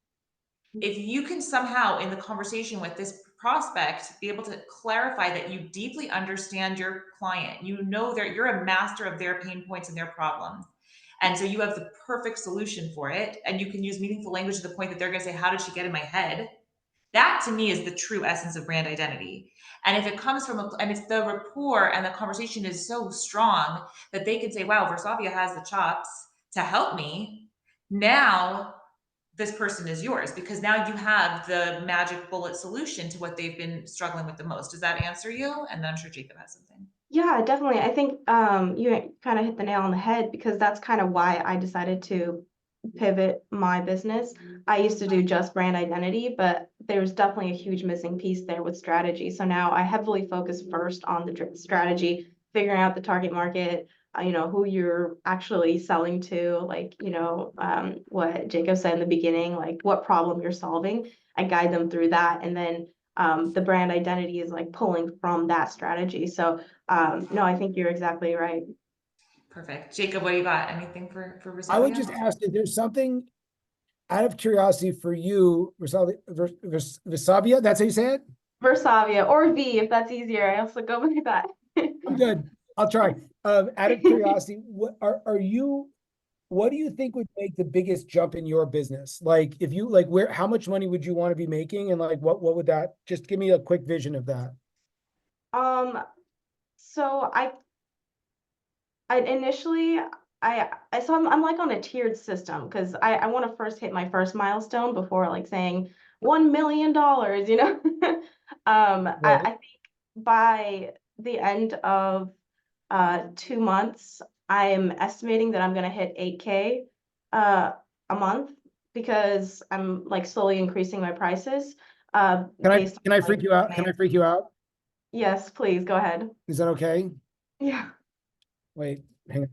Speaker 2: If you can somehow in the conversation with this prospect be able to clarify that you deeply understand your client, you know that you're a master of their pain points and their problems, and so you have the perfect solution for it, and you can use meaningful language to the point that they're going to say, how did she get in my head? That to me is the true essence of brand identity. And if it comes from and if the rapport and the conversation is so strong that they can say, wow, Versavia has the chops to help me, now this person is yours, because now you have the magic bullet solution to what they've been struggling with the most. Does that answer you? And then I'm sure Jacob has something.
Speaker 8: Yeah, definitely. I think you kind of hit the nail on the head because that's kind of why I decided to pivot my business. I used to do just brand identity, but there was definitely a huge missing piece there with strategy. So now I heavily focus first on the strategy, figuring out the target market, who you're actually selling to, like, what Jacob said in the beginning, like what problem you're solving. I guide them through that. And then the brand identity is like pulling from that strategy. So no, I think you're exactly right.
Speaker 2: Perfect. Jacob, what do you got? Anything for Versavia?
Speaker 1: I would just ask if there's something out of curiosity for you, Versavia, that's how you say it?
Speaker 8: Versavia or V, if that's easier. I also go with that.
Speaker 1: I'm good. I'll try. Out of curiosity, what do you think would make the biggest jump in your business? Like if you how much money would you want to be making, and like what would that, just give me a quick vision of that.
Speaker 8: So I initially so I'm like on a tiered system because I want to first hit my first milestone before like saying $1 million, I think by the end of 2 months, I'm estimating that I'm gonna hit 8K a month because I'm like slowly increasing my prices.
Speaker 1: Can I freak you out? Can I freak you out?
Speaker 8: Yes, please go ahead.
Speaker 1: Is that okay?
Speaker 8: Yeah.
Speaker 1: Wait, hang on.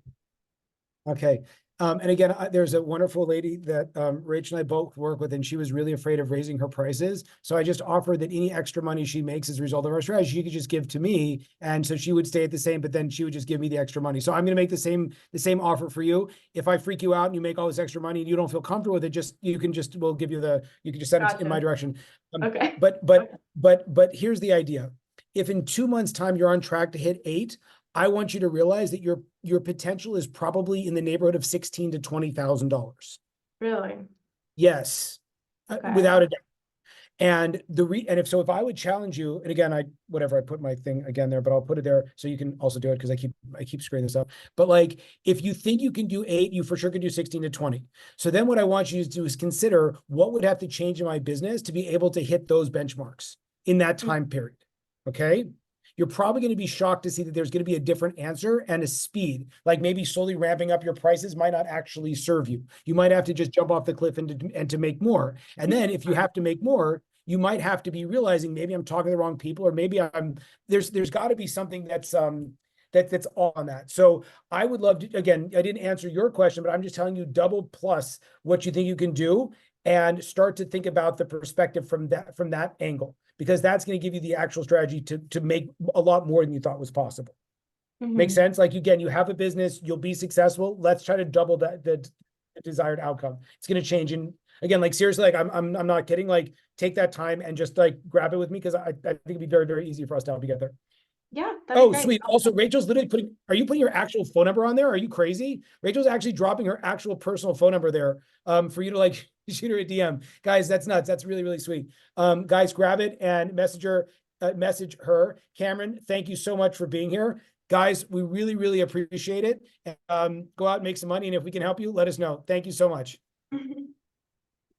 Speaker 1: Okay. And again, there's a wonderful lady that Rachel and I both work with, and she was really afraid of raising her prices. So I just offered that any extra money she makes as a result of our strategy, she could just give to me. And so she would stay at the same, but then she would just give me the extra money. So I'm going to make the same offer for you. If I freak you out and you make all this extra money and you don't feel comfortable with it, we'll give you you can just send it in my direction.
Speaker 8: Okay.
Speaker 1: But here's the idea. If in 2 months' time you're on track to hit 8, I want you to realize that your potential is probably in the neighborhood of $16,000 to $20,000.
Speaker 8: Really?
Speaker 1: Yes,
Speaker 8: Okay.
Speaker 1: without a doubt. And if I would challenge you, and again, I put my thing again there, but I'll put it there so you can also do it because I keep screwing this up. But like, if you think you can do 8, you for sure can do 16 to 20. So then what I want you to do is consider what would have to change in my business to be able to hit those benchmarks in that time period. Okay. You're probably going to be shocked to see that there's going to be a different answer and a speed. Like maybe slowly ramping up your prices might not actually serve you. You might have to just jump off the cliff and to make more. And then if you have to make more, you might have to be realizing maybe I'm talking to the wrong people, or maybe there's got to be something that's That's all on that. So I would love to, again, I didn't answer your question, but I'm just telling you double plus what you think you can do and start to think about the perspective from that angle, because that's going to give you the actual strategy to make a lot more than you thought was possible. Makes
Speaker 8: Mhm.
Speaker 1: sense? Like, again, you have a business, you'll be successful. Let's try to double the desired outcome. It's going to change. And again, like seriously, like I'm not kidding. Like take that time and just like grab it with me, because I think it'd be very, very easy for us to help you get there.
Speaker 8: Yeah, that'd be
Speaker 1: Oh,
Speaker 8: great.
Speaker 1: sweet. Also, Rachel's literally are you putting your actual phone number on there? Are you crazy? Rachel's actually dropping her actual personal phone number there for you to like shoot her a DM. Guys, that's nuts. That's really, really sweet. Guys, grab it and message her. Cameron, thank you so much for being here. Guys, we really, really appreciate it. Go out and make some money. And if we can help you, let us know. Thank you so much.